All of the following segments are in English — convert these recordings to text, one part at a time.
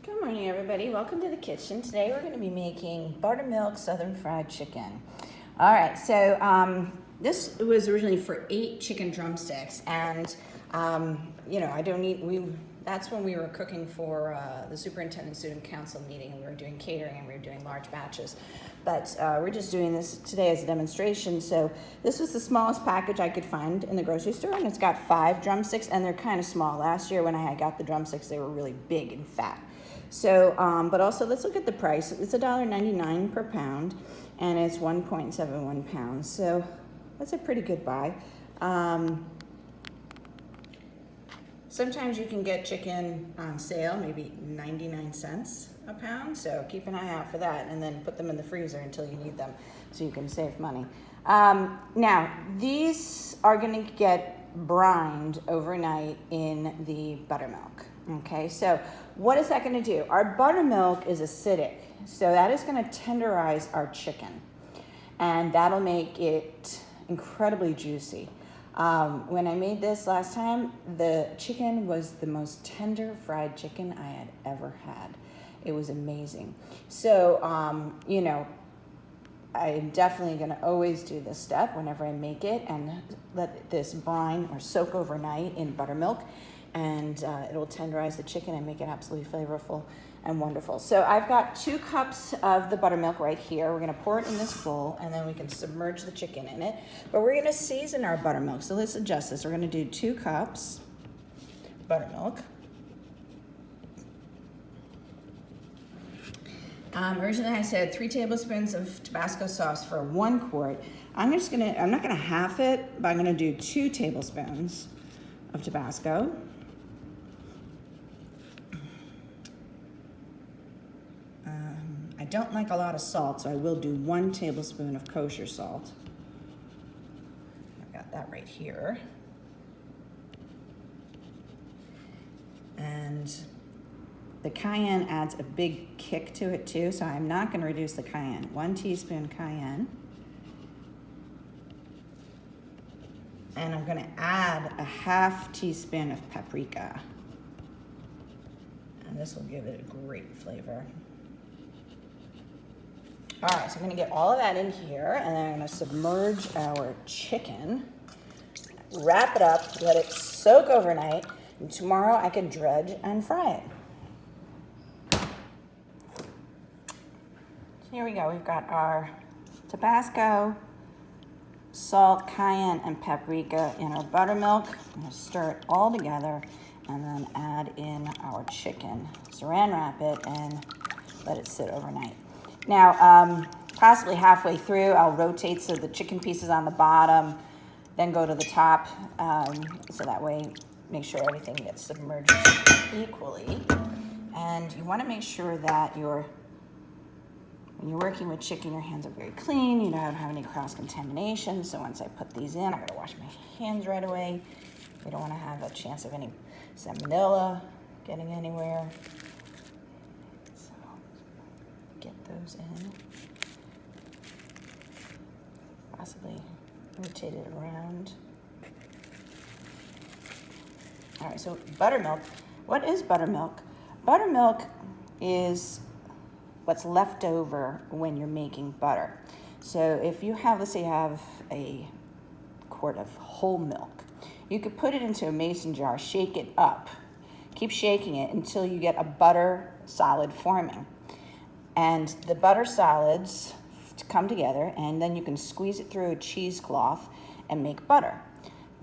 Good morning, everybody. Welcome to the kitchen. Today we're going to be making buttermilk southern fried chicken. All right, so this was originally for 8 chicken drumsticks, and I don't need. That's when we were cooking for the superintendent student council meeting, and we were doing catering and we were doing large batches. But we're just doing this today as a demonstration. So this was the smallest package I could find in the grocery store, and it's got 5 drumsticks, and they're kind of small. Last year when I got the drumsticks, they were really big and fat. So, but also let's look at the price. It's $1.99 per pound, and it's 1.71 pounds. So that's a pretty good buy. Sometimes you can get chicken on sale, maybe 99 cents a pound. So keep an eye out for that, and then put them in the freezer until you need them, so you can save money. Now these are going to get brined overnight in the buttermilk. Okay, so what is that going to do? Our buttermilk is acidic, so that is going to tenderize our chicken, and that'll make it incredibly juicy. When I made this last time, the chicken was the most tender fried chicken I had ever had. It was amazing. So, I'm definitely going to always do this step whenever I make it, and let this brine or soak overnight in buttermilk. And it'll tenderize the chicken and make it absolutely flavorful and wonderful. So I've got 2 cups of the buttermilk right here. We're gonna pour it in this bowl, and then we can submerge the chicken in it. But we're gonna season our buttermilk. So let's adjust this. We're gonna do 2 cups buttermilk. Originally I said 3 tablespoons of Tabasco sauce for 1 quart. I'm not gonna half it, but I'm gonna do 2 tablespoons of Tabasco. I don't like a lot of salt, so I will do 1 tablespoon of kosher salt. I've got that right here. And the cayenne adds a big kick to it too, so I'm not going to reduce the cayenne. 1 teaspoon cayenne. And I'm going to add a ½ teaspoon of paprika. And this will give it a great flavor. All right, so I'm gonna get all of that in here, and then I'm gonna submerge our chicken, wrap it up, let it soak overnight, and tomorrow I can dredge and fry it. So here we go, we've got our Tabasco, salt, cayenne, and paprika in our buttermilk. I'm gonna stir it all together, and then add in our chicken. Saran wrap it and let it sit overnight. Now, possibly halfway through, I'll rotate so the chicken pieces on the bottom, then go to the top, so that way make sure everything gets submerged equally. And you want to make sure that when you're working with chicken, your hands are very clean. You don't have any cross-contamination. So once I put these in, I gotta wash my hands right away. We don't want to have a chance of any salmonella getting anywhere. Get those in, possibly rotate it around. All right, so buttermilk. What is buttermilk? Buttermilk is what's left over when you're making butter. So if you have, let's say you have a quart of whole milk, you could put it into a mason jar, shake it up, keep shaking it until you get a butter solid forming. And the butter solids come together, and then you can squeeze it through a cheesecloth and make butter.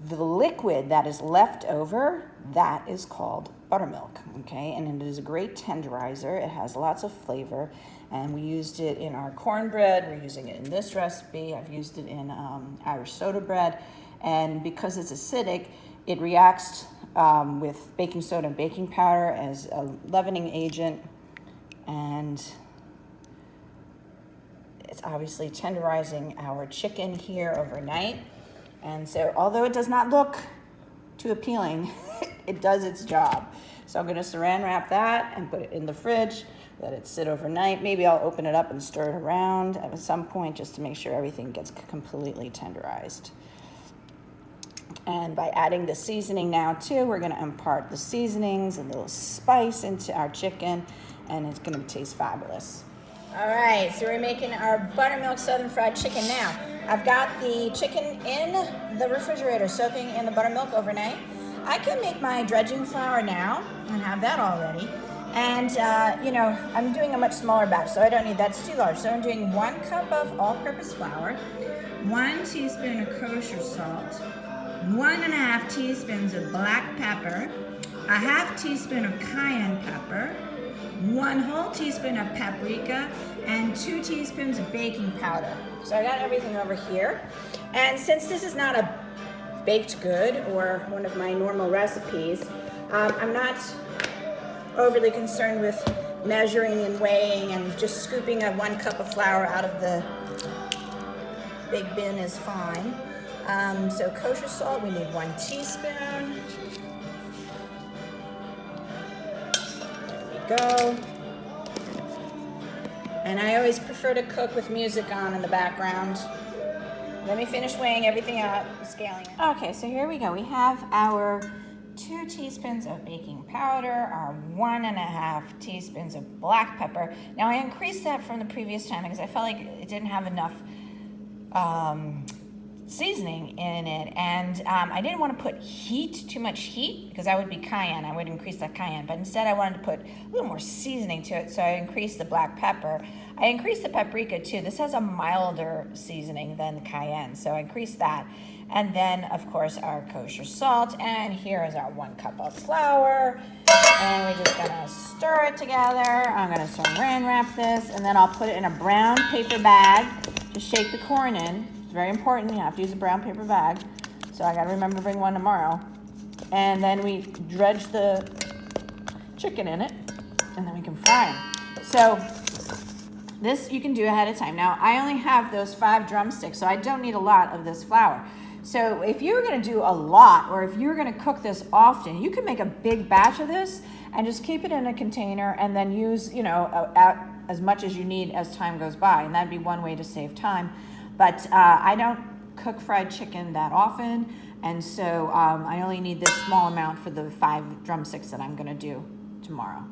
The liquid that is left over, that is called buttermilk, okay? And it is a great tenderizer. It has lots of flavor, and we used it in our cornbread. We're using it in this recipe. I've used it in Irish soda bread. And because it's acidic, it reacts with baking soda and baking powder as a leavening agent, and it's obviously tenderizing our chicken here overnight. And so although it does not look too appealing, it does its job. So I'm gonna saran wrap that and put it in the fridge, let it sit overnight. Maybe I'll open it up and stir it around at some point just to make sure everything gets completely tenderized. And by adding the seasoning now too, we're gonna impart the seasonings, a little spice into our chicken, and it's gonna taste fabulous. All right, so we're making our buttermilk southern fried chicken now. I've got the chicken in the refrigerator soaking in the buttermilk overnight. I can make my dredging flour now and have that all ready. And, you know, I'm doing a much smaller batch, so I don't need, that's too large. So I'm doing 1 cup of all-purpose flour, 1 teaspoon of kosher salt, 1.5 teaspoons of black pepper, 1/2 teaspoon of cayenne pepper, 1 whole teaspoon of paprika, and 2 teaspoons of baking powder. So I got everything over here. And since this is not a baked good or one of my normal recipes, I'm not overly concerned with measuring and weighing, and just scooping a 1 cup of flour out of the big bin is fine. So kosher salt, we need 1 teaspoon. There we go. And I always prefer to cook with music on in the background. Let me finish weighing everything out, scaling it. Okay, so here we go. We have our 2 teaspoons of baking powder, our 1.5 teaspoons of black pepper. Now I increased that from the previous time because I felt like it didn't have enough seasoning in it, and I didn't want to put too much heat, because that would be cayenne. I would increase that cayenne, but instead I wanted to put a little more seasoning to it, so I increased the black pepper. I increased the paprika too. This has a milder seasoning than cayenne, so I increased that. And then, of course, our kosher salt, and here is our 1 cup of flour. And we're just gonna stir it together. I'm gonna saran wrap this, and then I'll put it in a brown paper bag to shake the corn in. Very important, you have to use a brown paper bag. So I gotta remember to bring one tomorrow. And then we dredge the chicken in it, and then we can fry them. So this you can do ahead of time. Now I only have those 5 drumsticks, so I don't need a lot of this flour. So if you're gonna do a lot, or if you're gonna cook this often, you can make a big batch of this and just keep it in a container, and then use, you know, as much as you need as time goes by. And that'd be one way to save time. But I don't cook fried chicken that often, and so I only need this small amount for the 5 drumsticks that I'm gonna do tomorrow.